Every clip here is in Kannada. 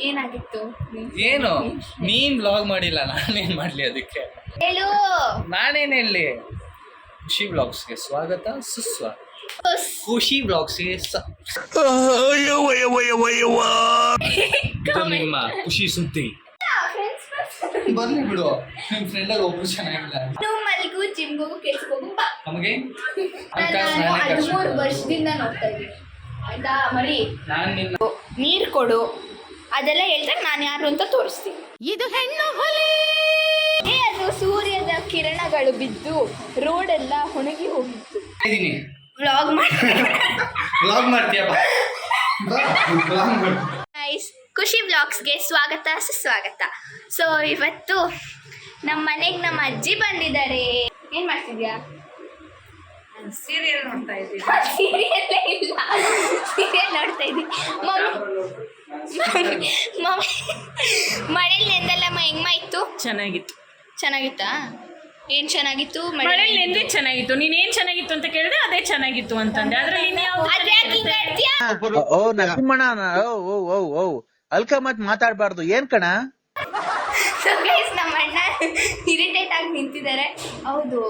ಏನಾಗಿತ್ತು? ಏನು ನೀನ್ ವ್ಲಾಗ್ ಮಾಡಿಲ್ಲ, ನಾನೇನ್ ಮಾಡ್ಲಿ ಅದಕ್ಕೆ? ಹೇಳು. ನಾನೇನ್ ಹೇಳಿ? ಖುಷಿ ವ್ಲಾಗ್ಸ್ಗೆ ಸ್ವಾಗತ ಸುಸ್ವಾಗತ. ಖುಷಿ ವ್ಲಾಗ್ಸ್ಗೆ ನಿಮ್ಮ ಖುಷಿ ಸುದ್ದಿ. ಬರ್ಲಿ ಬಿಡು, ನಿಮ್ ಫ್ರೆಂಡ್ ಒಬ್ರು ಚೆನ್ನಾಗಿಲ್ಲ. ಮಲ್ಗೂ ಜಿಮ್ಗೂ ಕೆಲ್ಸಕ್ಕೆ ಹೋಗು ಬಾ. ನಮಗೆ 13 ವರ್ಷದಿಂದ ನೋಡ್ತಾ ಇದ್ದೀನಿ ಆಯ್ತಾ ಮರಿ. ನೀರ್ ಕೊಡು ಅದೆಲ್ಲ ಹೇಳ್ದಾಗ ನಾನು ಯಾರು ಅಂತ ತೋರಿಸ್ತೀನಿ. ಇದು ಹೆಣ್ಣು ಹುಲಿ. ಅದು ಸೂರ್ಯದ ಕಿರಣಗಳು ಬಿದ್ದು ರೋಡ್ ಎಲ್ಲ ಒಣಗಿ ಹೋಗಿತ್ತು. ವ್ಲಾಗ್ ಮಾಡ್ತೀಯಪ್ಪ. ಖುಷಿ ವ್ಲಾಗ್ಸ್ಗೆ ಸ್ವಾಗತ ಸುಸ್ವಾಗತ. ಸೊ ಇವತ್ತು ನಮ್ಮ ಮನೆಗೆ ನಮ್ಮ ಅಜ್ಜಿ ಬಂದಿದ್ದಾರೆ. ಏನ್ ಮಾಡ್ತಿದ್ಯಾ? ಸೀರಿಯಲ್ ನೋಡ್ತಾ ಇದ್ದೀನಿ. ಸೀರಿಯಲ್ಲೇ ಇಲ್ಲ, ಸೀರಿಯಲ್ ನೋಡ್ತಾ ಇದ್ದೀನಿ. ಮಳೇಲಿ ನೆಂದಲ್ಲಮ್ಮ ಹೆಂಗ ಇತ್ತು? ಚೆನ್ನಾಗಿತ್ತು. ಚೆನ್ನಾಗಿತ್ತಾ? ಏನ್ ಚೆನ್ನಾಗಿತ್ತು? ಮಳೇಲಿ ನೆಂದೇ ಚೆನ್ನಾಗಿತ್ತು. ನೀನೇನ್ ಚೆನ್ನಾಗಿತ್ತು ಅಂತ ಕೇಳಿದ್ರೆ ಅದೇ ಚೆನ್ನಾಗಿತ್ತು ಅಂತಂದೆ. ಅದ್ರಲ್ಲಿ ಓ ನರಸಿಂಹಣ್ಣ, ಅಲ್ಕ ಮತ್ ಮಾತಾಡ್ಬಾರ್ದು ಏನ್ ಕಣ. ನಮ್ಮ ಅಣ್ಣ ಇರಿಟೇಟ್ ಆಗಿ ನಿಂತಿದ್ದಾರೆ. ಹೌದು,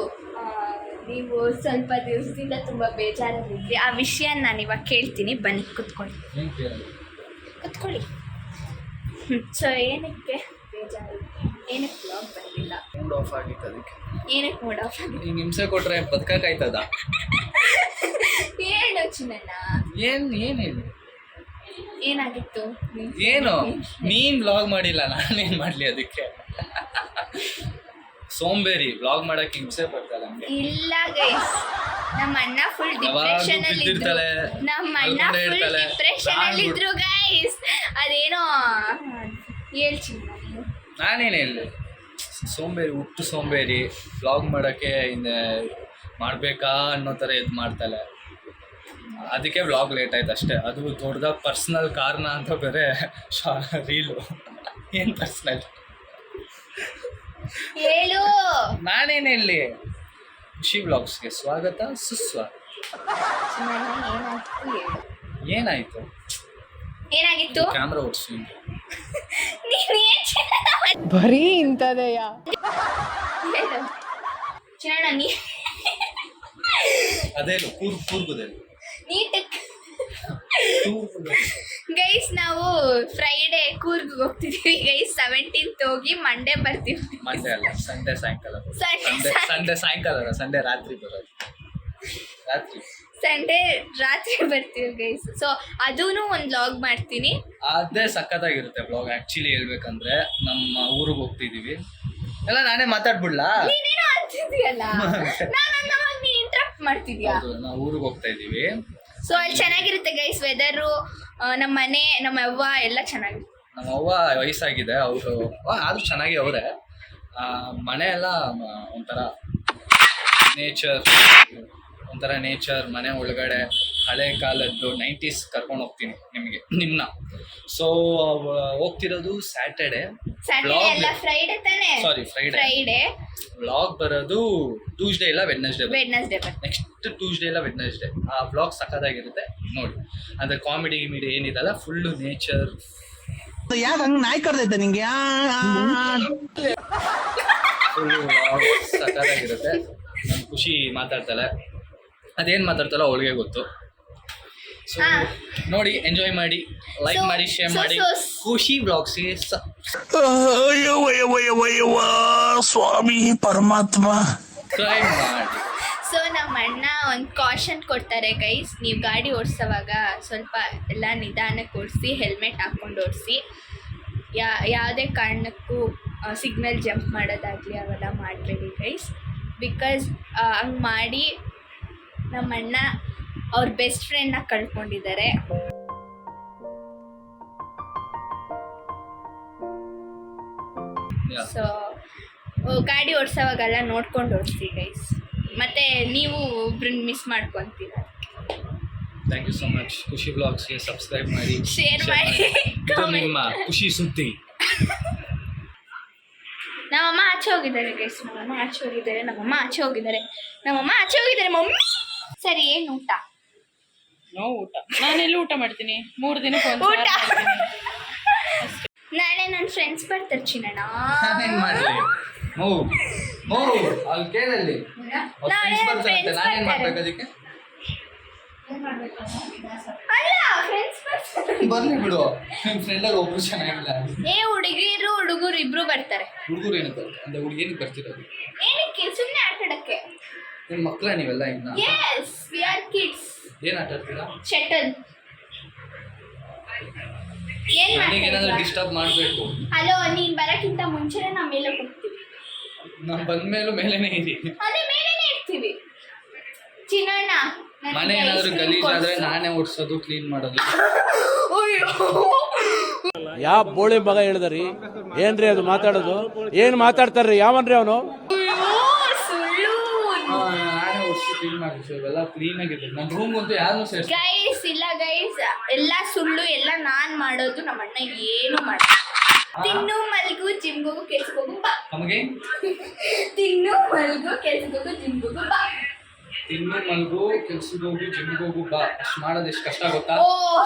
ನೀವು ಸ್ವಲ್ಪ ದಿವಸದಿಂದ ತುಂಬಾ ಬೇಜಾರಾಗಿದ್ರಿ. ಆ ವಿಷಯ ನಾನು ಇವಾಗ ಕೇಳ್ತೀನಿ, ಬನ್ನಿ ಕುತ್ಕೊಳ್ಳಿ. ಸೊ ಏನಕ್ಕೆ ಬೇಜಾರು? ಏನಕ್ಕೆ ಬ್ಲಾಗ್ ಬಂದಿಲ್ಲ? ಮೂಡ್ ಆಫ್ ಆಗಿತ್ತು ಅದಕ್ಕೆ. ಏನಕ್ಕೆ ಮೂಡ್ ಆಫ್ ಆಗಿದೆ? ಹಿಂಗೆ ಹಿಂಸೆ ಕೊಟ್ರೆ ಬದುಕಾಯ್ತದ? ಏನು ಚಿನ್ನಣ್ಣ? ಏನೇನು ಏನಾಗಿತ್ತು? ಏನು ನೀನ್ ವ್ಲಾಗ್ ಮಾಡಿಲ್ಲ, ನಾನೇನ್ ಮಾಡ್ಲಿ ಅದಕ್ಕೆ? ಸೋಂಬೇರಿ ವ್ಲಾಗ್ ಮಾಡಕ್ಕೆ ಹಿಂಸೆ ಪಡ್ತಾಳೆ. ಇಲ್ಲ ಗೈಸ್, ನಮ್ಮ ಅಣ್ಣ ಫುಲ್ ಡಿಪ್ರೆಷನ್ ಅಲ್ಲಿ ಇದ್ರು. ನಮ್ಮ ಅಣ್ಣ ಫುಲ್ ಡಿಪ್ರೆಷನ್ ಅಲ್ಲಿ ಇದ್ರು ಗೈಸ್. ಅದೇನೋ ಹೇಳ್ತೀನಿ. ನಾನೇನು ಹೇಳಿ? ಸೋಂಬೇರಿ, ಹುಟ್ಟು ಸೋಂಬೇರಿ. ವ್ಲಾಗ್ ಮಾಡೋಕ್ಕೆ ಮಾಡಬೇಕಾ ಅನ್ನೋ ಥರ ಇದು ಮಾಡ್ತಾಳೆ. ಅದಕ್ಕೆ ವ್ಲಾಗ್ ಲೇಟ್ ಆಯ್ತು ಅಷ್ಟೇ. ಅದು ದೊಡ್ಡದ ಪರ್ಸ್ನಲ್ ಕಾರಣ ಅಂತ ಬೇರೆ ರೀಲು. ಏನು ಪರ್ಸ್ನಲ್? ಹೇಳು. ನಾನೇನು ಹೇಳಿ? ಖುಷಿ ವ್ಲಾಗ್ಸ್ಗೆ ಸ್ವಾಗತ ಸುಸ್ವಾಗತ. ಏನಾಯ್ತು? ಏನಾಗಿತ್ತು? ಕ್ಯಾಮ್ರಾ ಓಡಿಸಿ. ಬರೀ ಇಂಥದೆಯ ಚಿನ್ನಣ್ಣ ನೀ ಅದೇನು ಕೂರ್ಗುದೇನು ನೀಟಕ್ಕೆ. ಗೈಸ್ ನಾವು ಫ್ರೈಡೇ ಕೂರ್ಗ್ ಹೋಗ್ತಿದೀವಿ ಗೈಸ್. 17th ಹೋಗಿ ಮಂಡೇ ಬರ್ತೀವಿ. ಮಂಡೇ ಅಲ್ಲ, ಸಂಡೇ ಸಾಯಂಕಾಲ. ಸಂಡೇ ಸಾಯಂಕಾಲ ಅಲ್ಲ, ಸಂಡೇ ರಾತ್ರಿ ಬರೋದು. ಸಂಡೇ ರಾತ್ರಿ ಬರ್ತೀವಿ ಗೈಸ್. ಸೊ ಅದೂ ಒಂದು ವ್ಲಾಗ್ ಮಾಡ್ತೀನಿ. ಅದೇ ಸಖತ್ತಾಗಿರುತ್ತೆ ವ್ಲಾಗ್. ಆ್ಯಕ್ಚುಲಿ ಹೇಳ್ಬೇಕಂದ್ರೆ ನಮ್ಮ ಊರಿಗೆ ಹೋಗ್ತಿದ್ದೀವಿ. ಎಲ್ಲ ನಾನೇ ಮಾತಾಡ್ಬಿಡ್ಲಾ? ನೀನೇನೋ ಅಂತಿದ್ಯಲ್ಲ, ನೀ ಇಂಟ್ರಪ್ಟ್ ಮಾಡ್ತಿದ್ಯಾ? ನಾವು ಊರಿಗೆ ಹೋಗ್ತಾ ಇದ್ದೀವಿ. ಸೊ ಅಲ್ಲಿ ಚೆನ್ನಾಗಿರುತ್ತೆ ಗೈಸ್ ವೆದರು. ನಮ್ಮ ಮನೆ, ನಮ್ಮ ಅವ್ವ ಎಲ್ಲ ಚೆನ್ನಾಗಿರುತ್ತೆ. ನಮ್ಮ ಅವ್ವ ವಯಸ್ಸಾಗಿದೆ, ಅವರು ಆದ್ರೂ ಚೆನ್ನಾಗಿ ಅವರೇ. ಮನೆ ಎಲ್ಲ ಒಂಥರ ನೇಚರ್, ಮನೆ ಒಳಗಡೆ ಹಳೆ ಕಾಲದ್ದು 90s ಕರ್ಕೊಂಡು ಹೋಗ್ತೀನಿ ನಿಮ್ನ. ಸೊ ಹೋಗ್ತಿರೋದು ಸ್ಯಾಟರ್ಡೆ ಅಲ್ಲ, ಫ್ರೈಡೆ ತಾನೇ? ಸಾರಿ, ಫ್ರೈಡೆ. ವ್ಲಾಗ್ ಬರೋದು ಟ್ಯೂಸ್ಡೇ ಇಲ್ಲ ವೆಡ್ನೆಸ್ಡೇ. ನೆಕ್ಸ್ಟ್ ಟ್ಯೂಸ್ಡೇ ಇಲ್ಲ ವೆಡ್ನೆಸ್ಡೇ. ಆ ವ್ಲಾಗ್ ಸಖತ್ತಾಗಿರುತ್ತೆ, ನೋಡಿ. ಅಂದ್ರೆ ಕಾಮಿಡಿ ಏನಿದಲ್ಲ, ಫುಲ್ಲು ನೇಚರ್. ಯಾಕೆ ಹಂಗ ನಾಯಿ ಕರ್ದೈತೆ ನಿಂಗೆ? ಫುಲ್ಲು ವ್ಲಾಗ್ ಸಖತ್ತಾಗಿರುತ್ತೆ. ನನ್ನ ಖುಷಿ ಮಾತಾಡ್ತಾಳೆ, ಅದೇನು ಮಾತಾಡ್ತಾಳೋ ಅವಳಿಗೆ ಗೊತ್ತು. ಸೊ ನೋಡಿ, ಎಂಜಾಯ್ ಮಾಡಿ, ಲೈಕ್ ಮಾಡಿ, ಶೇರ್ ಮಾಡಿ. ಖುಷಿ ವ್ಲಾಗ್ಸ್ಗೆ ಸ್ವಾಮಿ ಪರಮಾತ್ಮ ಟ್ರೈ ಮಾಡಿ. ಸೊ ನಮ್ಮ ಅಣ್ಣ ಒಂದು ಕಾಷನ್ ಕೊಡ್ತಾರೆ ಗೈಸ್. ನೀವು ಗಾಡಿ ಓಡಿಸೋವಾಗ ಸ್ವಲ್ಪ ಎಲ್ಲ ನಿಧಾನಕ್ಕೆ ಓಡಿಸಿ, ಹೆಲ್ಮೆಟ್ ಹಾಕ್ಕೊಂಡು ಓಡಿಸಿ. ಯಾವುದೇ ಕಾರಣಕ್ಕೂ ಸಿಗ್ನಲ್ ಜಂಪ್ ಮಾಡೋದಾಗಲಿ ಅವೆಲ್ಲ ಮಾಡಬೇಡಿ ಗೈಸ್. ಬಿಕಾಸ್ ಹಂಗೆ ಮಾಡಿ ನಮ್ಮ ಅಣ್ಣ ಅವ್ರ ಬೆಸ್ಟ್ ಫ್ರೆಂಡ್ನ ಕಳ್ಕೊಂಡಿದ್ದಾರೆ. ಸೊ ಗಾಡಿ ಓಡಿಸೋವಾಗೆಲ್ಲ ನೋಡ್ಕೊಂಡು ಓಡಿಸಿ ಗೈಸ್. ಮತ್ತೆ ನೀವು ಒಬ್ರನ್ನ ಮಿಸ್ ಮಾಡ್ಕೊತೀರ. Thank you so much. ಖುಷಿ ವ್ಲಾಗ್ಸ್ಗೆ ಸಬ್ಸ್ಕ್ರೈಬ್ ಮಾಡಿ, ಶೇರ್ ಮಾಡಿ. ನಿಮ್ಮ ಖುಷಿ ಸುದ್ದಿ. ನಮ್ಮಮ್ಮ ಆಚೆ ಹೋಗಿದ್ದಾರೆ ಗೈಸ್. ನಮ್ಮಮ್ಮ ಆಚೆ ಹೋಗಿದ್ದಾರೆ. ಮಮ್ಮಿ ಸರಿ. ಏನು ಊಟ? ನಾವು ಊಟ ನಾನೆಲ್ಲ ಊಟ ಮಾಡ್ತೀನಿ 3 ದಿನಕ್ಕೆ ಒಂದು ಊಟ ನನ್ನ ಫ್ರೆಂಡ್ಸ್ ಬರ್ತಾರೆ ಚಿನ್ನಣ್ಣ. ನಾನೇನ್ ಮಾಡ್ಲಿ? ಅಲ್ಲಿ ಕೇಳಲ್ಲಿ ನಾಳೆ friends ನಾನೇನ್ ಬರ್ತಾರೆ. ಮಾಡ್ಬೇಕು ಅದಕ್ಕೆ? ಅಲ್ಲ ಫ್ರೆಂಡ್ಸ್ ಬರ್ತಾರೆ. ಬರ್ಲಿ ಬಿಡು, ನಿಮ್ ಫ್ರೆಂಡ್ ಅಲ್ಲಿ ಒಬ್ರು ಚೆನ್ನಾಗಿಲ್ಲ. ಹುಡುಗಿರು ಹುಡುಗರು ಇಬ್ರು ಬರ್ತಾರೆ. ಹುಡುಗರು ಏನಕ್ಕೆ ಅಂದ್ರೆ ಹುಡುಗಿನಿಗೆ ಬರ್ತಿರೋದು ಏನಕ್ಕೆ? ಸುಮ್ಮನೆ ಆಟ ಆಡಕ್ಕೆ. ನಿಮ್ ಮಕ್ಳ ನೀವೆಲ್ಲ ಇನ್ನ Yes, we are kids. ಏನ್ ಆಟ ಆಡ್ತೀರಾ? ಶಟಲ್. ಏನ್ ನನಗೆ ಏನಾದ್ರು ಮಾಡ್ತಾ ಡಿಸ್ಟರ್ಬ್ ಮಾಡ್ಬೇಕು. ಹಲೋ, ನೀನ್ ಬರಕ್ಕಿಂತ ಮುಂಚೆನೆ ನಾವ್ ಮೇಲೆ ಹೋಗ್ತೀವಿ. ನಾವ್ ಬಂದ್ಮೇಲೂ ಮೇಲೆನೆ ಇದೀವಿ. ಅದೇ ಮೇಲೇನೆ ಇರ್ತೀವಿ. ಚಿನ್ನಣ್ಣ ನನಗೆ ಮನೆ ಏನಾದ್ರು ice cream ಗಲೀಜ್ ಆದ್ರೆ ಕೊಡ್ಸು. ನಾನೇ ಒಡ್ಸೋದು, ಕ್ಲೀನ್ ಮಾಡೋದು. ಯಾವ ಬೋಳಿ ಮಗ ಹೇಳಿದ್ರಿ? ಏನ್ರಿ ಅದು ಮಾತಾಡೋದು? ಏನ್ ಮಾತಾಡ್ತಾರ್ರಿ? ಯಾವನ್ರಿ ಅವನು? ಅಯ್ಯೋ, ಸುಳ್ಳು. ನಾನೇ ಒಡ್ಸಿ ಕ್ಲೀನ್ ಮಾಡಿಸಿ ಇವೆಲ್ಲ ಕ್ಲೀನ್ ಆಗಿದೆ. ನನ್ನ ರೂಮ್ ಅಂತೂ ಯಾರನ್ನೂ ಸೇರಿಸಿ. ಗೈಸ್ ಇಲ್ಲ ಗೈಸ್, ಎಲ್ಲ ಸುಳ್ಳು, ಎಲ್ಲ ನಾನ್ ಮಾಡೋದು. ನಮ್ಮ ಅಣ್ಣ ಏನು ಮಾಡ. ತಿನ್ನು ಮಲ್ಗು ಜಿಮ್ಗೆ ಹೋಗು ಕೆಲ್ಸಕ್ಕೆ ಹೋಗು ಬಾ. ನಮಗೆ ತಿನ್ನು ಮಲ್ಗು ಕೆಲ್ಸಕ್ಕೆ ಹೋಗು ಜಿಮ್ಗೆ ಹೋಗು ಬಾ. ತಿನ್ನು ಮಲ್ಗು ಕೆಲ್ಸಕ್ಕೆ ಹೋಗು ಜಿಮ್ಗೆ ಹೋಗು ಬಾ. ಅಷ್ಟು ಮಾಡೋದು ಎಷ್ಟು ಕಷ್ಟ ಗೊತ್ತಾ? ಓ,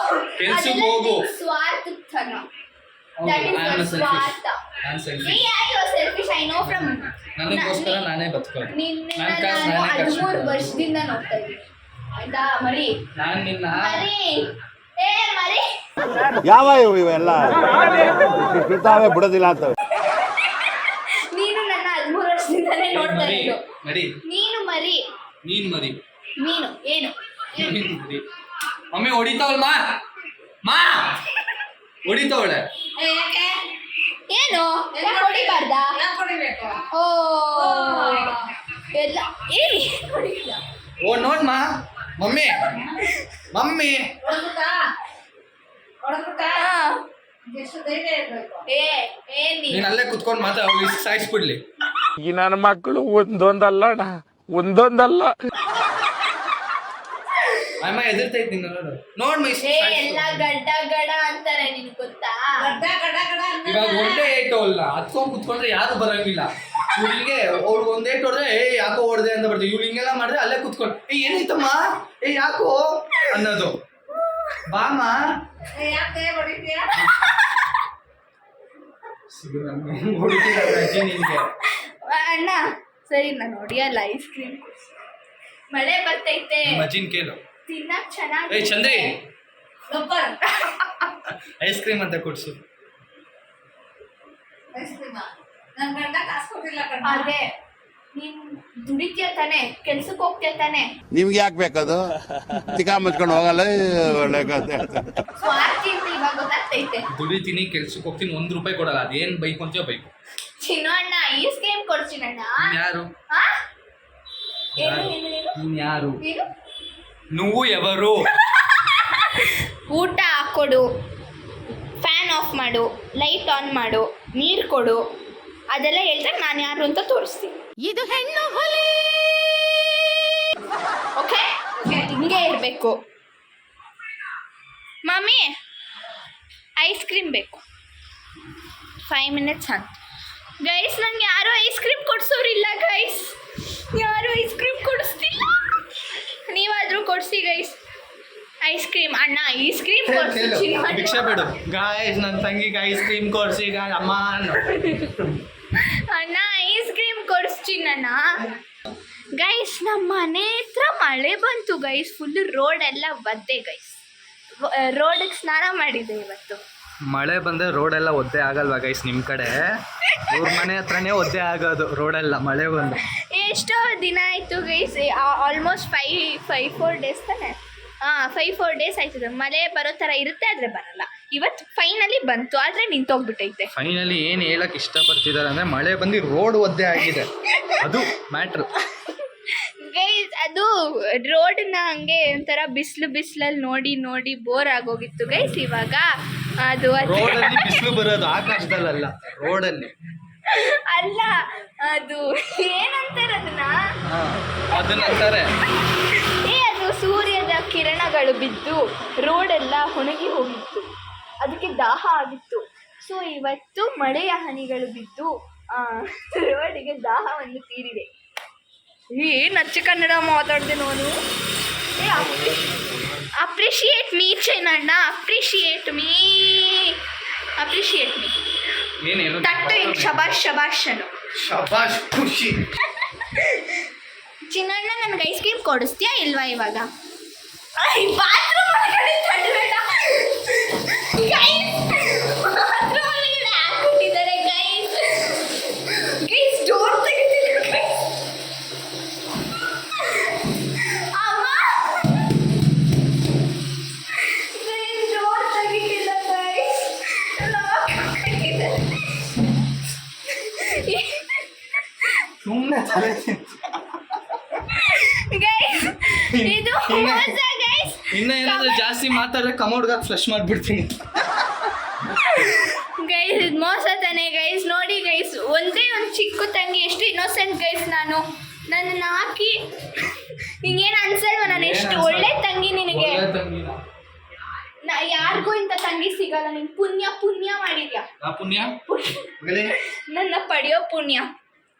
ಕೆಲ್ಸಕ್ಕೆ ಅದೆಲ್ಲ ಹೋಗು. ಸ್ವಾರ್ಥತನ. ಹೌದು, That is I am the selfish. ಸ್ವಾರ್ಥ. ನಾನು selfish. You are selfish, I know from. ನನಗೋಸ್ಕರ ನಾನೇ ಬದುಕೋದು. ನಿನ್ನ ನನ್ನ ಕಾಸು ನಾನು ನಾನೇ ಖರ್ಚು 13 ಮಾಡೋದು. ವರ್ಷದಿಂದ ನೋಡ್ತಾ ಇದ್ದೀನಿ. ಆಯ್ತಾ ಮರಿ? ನಾನು ನಿನ್ನ ಮರಿ, ಏ ಮರಿ, ಯಾವ ಇವೆಲ್ಲ ಇರ್ತಾವೆ ಬಿಡೋದಿಲ್ಲ ಅಂತವೆ. ನೀನು ನನ್ನ 13 ವರ್ಷದಿಂದಾನೇ ನೋಡ್ತಾ ಮರಿ ಇದ್ದು. ಮರಿ ನೀನು ಮರಿ, ನೀನ್ ಮರಿ ನೀನು ಏನು? ನೀನ್ ಮರಿ. ಮಮ್ಮಿ ಹೊಡಿತಾವಲ್ ಮಾ ಹೊಡಿತಾವಳೆ. ಯಾಕೆ? ಏನು? ಯಾಕೆ ಹೊಡಿಬಾರ್ದಾ? ಓ, ಎಲ್ಲ ಏನಿ ಹೊಡಿಲ್ಲ. ಓ ನೋಡ್ ಮಮ್ಮಿ ಮಮ್ಮಿ ಏನಿ ನೀನ್ ಅಲ್ಲೇ ಕುತ್ಕೊಂಡ್ ಮಾತ್ರ ಅವ್ಳಿಗೆ ಸಾಯಿಸ್ಬಿಡ್ಲಿ. ಈ ನನ್ನ ಮಕ್ಕಳು ಒಂದೊಂದಲ್ಲ ಅಣ್ಣ, ಒಂದೊಂದಲ್ಲ. ಅಮ್ಮ ಎದುರ್ತೈತಿ ನಿನ್ನ ನೋಡು. ನೋಡ್ ಮೈ ಏ ಎಲ್ಲ ಗಡ್ಡ ಗಡ ಅಂತಾರೆ, ನಿನ್ ಗೊತ್ತಾ? ಇವಾಗ ಒಂದೇ ಏಟು ಅಲ್ಲ, ಹತ್ಕೊಂಡ್ ಕುತ್ಕೊಂಡ್ರೆ ಯಾರು ಬರಂಗಿಲ್ಲ. ಇವ್ಳಿಗೆ ಅವ್ಳು ಒಂದ್ ಏಟ್ ಹೊಡೆದ್ರೆ ಯಾಕೋ ಹೊಡೆದೆ ಅಂತ ಬರ್ತೀವಿ. ಇವ್ಳು ಹಿಂಗೆಲ್ಲ ಮಾಡಿದ್ರೆ ಅಲ್ಲೇ ಕುತ್ಕೊಂಡು ಏನಾಯ್ತಮ್ಮ ಯಾಕೋ ಅನ್ನೋದು. ಬಾಮ ನಿನ್ಗೆ ಅಣ್ಣ ಸರಿ, ನಾನು ಹೊಡಿಯಲ್ಲ. ಐಸ್ ಕ್ರೀಮ್ ಮಳೆ ಬರ್ತೈತೆ, ಮಜಿನ್ ಕೇಳು. ತಿನ್ನಕ್ ಚೆನ್ನಾಗಿ. ಏ ಚಂದ್ರಿ, ಐಸ್ ಕ್ರೀಮ್ ಅಂತ ಕೊಡ್ಸು. ಅದೇ ನೀನ್ ದುಡಿತೀಯ ತಾನೆ, ಕೆಲ್ಸಕ್ಕೆ ಹೋಗ್ತೀಯ ತಾನೆ. ನಿಮ್ಗೆ ಯಾಕೆ ಬೇಕದು? ತಿಕಾ ಮುಚ್ಕೊಂಡು ಹೋಗಲ್ಲ ಒಳ್ಳೆ ಕಥೆ. ಸ್ವಾರ್ಥಿ ಅಂತ ಇವಾಗ ಗೊತ್ತಾಗ್ತೈತೆ. ದುಡಿತೀನಿ, ಕೆಲ್ಸಕ್ಕೆ ಹೋಗ್ತೀನಿ, ₹1 ಕೊಡಲ್ಲ. ಅದೇನ್ ಬೈಕ್ ಅಂತೀಯೋ ಬೈಕ್. ಚಿನ್ನು ಅಣ್ಣ ಐಸ್ ಕ್ರೀಮ್ ಕೊಡ್ತೀನಣ್ಣ. ಯಾರು ಆ? ಏನು ಏನು ಏನು ನೀನ್ ಯಾರು? ಏನು? నువ్వు ఎవరు? ಊಟ ಹಾಕೊಡು, ಫ್ಯಾನ್ ಆಫ್ ಮಾಡು, ಲೈಟ್ ಆನ್ ಮಾಡು, ನೀರು ಕೊಡು, ಅದೆಲ್ಲ ಹೇಳ್ದಾಗ ನಾನು ಯಾರು ಅಂತ ತೋರಿಸ್ತೀನಿ. ಇದು ಹೆಣ್ಣು ಹುಲಿ. ಓಕೆ, ಹಿಂಗೆ ಇರಬೇಕು. ಮಮ್ಮಿ ಐಸ್ ಕ್ರೀಮ್ ಬೇಕು, 5 ಮಿನಿಟ್ಸ್ ಅಂತ. ಗೈಸ್ ನಂಗೆ ಯಾರು ಐಸ್ ಕ್ರೀಮ್ ಕೊಡ್ಸೋರಿಲ್ಲ ಗೈಸ್, ಯಾರು ಐಸ್ ಕ್ರೀಮ್ ಕೊಡಿಸ್ತಿಲ್ಲ. ನೀವಾದರೂ ಕೊಡಿಸಿ ಗೈಸ್ ಐಸ್ ಕ್ರೀಮ್. ಅಣ್ಣ ಐಸ್ ಕ್ರೀಮ್ ಕೊಡಿಸಿ. ಭಿಕ್ಷೆ ಬೇಡು. ಗಾಯ್ಸ್ ನನ್ನ ತಂಗಿಗೆ ಐಸ್ ಕ್ರೀಮ್ ಕೊಡ್ಸಿ ಅಮ್ಮ. ಅಣ್ಣ ಐಸ್ ಕ್ರೀಮ್ ಕೊಡಿಸ್ತೀನಣ್ಣ. ಗೈಸ್ ನಮ್ಮ ಮನೆ ಹತ್ರ ಮಳೆ ಬಂತು ಗೈಸ್, ಫುಲ್ ರೋಡ್ ಎಲ್ಲ ಒದ್ದೆ ಗೈಸ್. ರೋಡಿಗೆ ಸ್ನಾನ ಮಾಡಿದೆ ಇವತ್ತು. ಮಳೆ ಬಂದ್ರೆ ರೋಡೆಲ್ಲ ಒದ್ದೆ ಆಗಲ್ವಾ ಗೈಸ್? ನಿಮ್ಮ ಕಡೆ ಇವ್ರ ಮನೆ ಹತ್ರನೇ ಒದ್ದೆ ಆಗೋದು ರೋಡೆಲ್ಲ ಮಳೆ ಬಂದು. ಎಷ್ಟೋ ದಿನ ಆಯಿತು ಗೈಸ್, ಆಲ್ಮೋಸ್ಟ್ 4 ಡೇಸ್ ತಾನೆ. 4 ಡೇಸ್ ಆಯ್ತದೆ. ಮಳೆ ಬರೋ ಥರ ಇರುತ್ತೆ, ಆದರೆ ಬರಲ್ಲ. ಇವತ್ತು ಫೈನಲಿ ಬಂತು, ಆದರೆ ನಿಂತೋಗ್ಬಿಟ್ಟೈತೆ. ಫೈನಲಿ ಏನು ಹೇಳಕ್ ಇಷ್ಟಪಡ್ತಿದ್ದಾರೆ ಅಂದರೆ ಮಳೆ ಬಂದು ರೋಡ್ ಒದ್ದೆ ಆಗಿದೆ, ಅದು ಮ್ಯಾಟ್ರ್ ಗೈಸ್. ಅದು ರೋಡನ್ನ ಹಂಗೆ ಒಂಥರ ಬಿಸಿಲಲ್ಲಿ ನೋಡಿ ನೋಡಿ ಬೋರ್ ಆಗೋಗಿತ್ತು ಗೈಸ್. ಇವಾಗ ಅದು ರೋಡಲ್ಲಿ ಬಿಸಿಲು ಬರೋದು, ಆಕಾಶದಲ್ಲ ರೋಡಲ್ಲಿ. ಅಲ್ಲ, ಅದು ಏನಂತಾರೆ ಅದನ್ನ, ಅದನ್ನಂತಾರೆ ಅದು ಸೂರ್ಯದ ಕಿರಣಗಳು ಬಿದ್ದು ರೋಡೆಲ್ಲ ಒಣಗಿ ಹೋಗಿತ್ತು, ಅದಕ್ಕೆ ದಾಹ ಆಗಿತ್ತು. ಸೊ ಇವತ್ತು ಮಳೆಯ ಹನಿಗಳು ಬಿದ್ದು ರೋಡಿಗೆ ದಾಹವನ್ನು ತೀರಿದೆ. ಏನು ಅಚ್ಚ ಕನ್ನಡ ಮಾತಾಡಿದೆ ನಾನು. Appreciate me Chinnanna, appreciate me. ಏನೇನು ತಟ್ಟು ಈಗ ಶಬಾಷ್ ಶಬಾಷನು. ಶಬಾಷ್ ಖುಷಿ. ಚಿನ್ನಣ್ಣ ನನಗೆ ಐಸ್ ಕ್ರೀಮ್ ಕೊಡಿಸ್ತೀಯಾ ಇಲ್ವಾ ಇವಾಗ? ಬಾತ್ರೂಮ್ ಒಳಗಡೆ ತಳ್ಳಬೇಡ ಗೈಸ್, ಬಾತ್ರೂಮ್ ಒಳಗಡೆ ಹಾಕ್ಬಿಟ್ಟಿದ್ದಾರೆ ಗೈಸ್. ಗೈಸ್ ಡೋರ್ ತೆಗಿತಿಲ್ಲ ಗೈಸ್. ಅಮ್ಮ ಗೈಸ್ ಡೋರ್ ತೆಗಿತಿಲ್ಲ ಗೈಸ್, ಲಾಕ್ ಹಾಕಿದ್ದಾರೆ. ಸುಮ್ಮನೆ ತಲೆ ಗೈಸ್ ಇದು ಮೋಸ ಗೈಸ್. ಇನ್ನ ಏನಾದ್ರೂ ಜಾಸ್ತಿ ಮಾತಾಡಿದ್ರೆ ಕಮೋಡ್ಗೆ ಫ್ಲಶ್ ಮಾಡ್ಬಿಡ್ತೀನಿ. ಗೈಸ್ ಇದು ಮೋಸ ತಾನೆ ಗೈಸ್. ನೋಡಿ ಗೈಸ್, ಒಂದೇ ಒಂದು ಚಿಕ್ಕ ತಂಗಿ, ಎಷ್ಟು ಇನ್ನೋಸೆಂಟ್ ಗೈಸ್. ನನ್ನನ್ನು ಹಾಕಿ ನಿಂಗೇನು ಅನ್ಸಲ್ವ? ನಾನು ಎಷ್ಟು ಒಳ್ಳೆ ತಂಗಿ ನಿನಗೆ. ಯಾರಿಗೂ ಇಂಥ ತಂಗಿ ಸಿಗಲ್ಲ. ನೀನು ಪುಣ್ಯ ಮಾಡಿದ್ಯಾ. ಪುಣ್ಯ ನನ್ನ ಪಡೆಯೋ ಪುಣ್ಯ.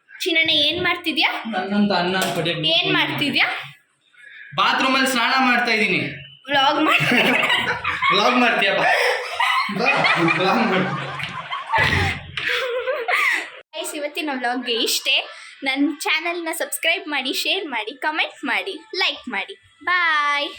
ಚಿನ್ನಣ್ಣ ಏನ್ ಮಾಡ್ತಿದ್ಯಾ? ನನ್ನಂತ ಅನ್ನ ಏನ್ ಮಾಡ್ತಿದ್ಯಾ? ಬಾತ್ರೂಮಲ್ಲಿ ಸ್ನಾನ ಮಾಡ್ತಾ ಇದ್ದೀನಿ. ವ್ಲಾಗ್ ಮಾಡ್ತೀಯ? ಗೈಸ್ ಇವತ್ತಿನ ವ್ಲಾಗ್ಗೆ ಇಷ್ಟೇ. ನನ್ನ ಚಾನಲ್ನ ಸಬ್ಸ್ಕ್ರೈಬ್ ಮಾಡಿ, ಶೇರ್ ಮಾಡಿ, ಕಮೆಂಟ್ ಮಾಡಿ, ಲೈಕ್ ಮಾಡಿ. ಬಾಯ್.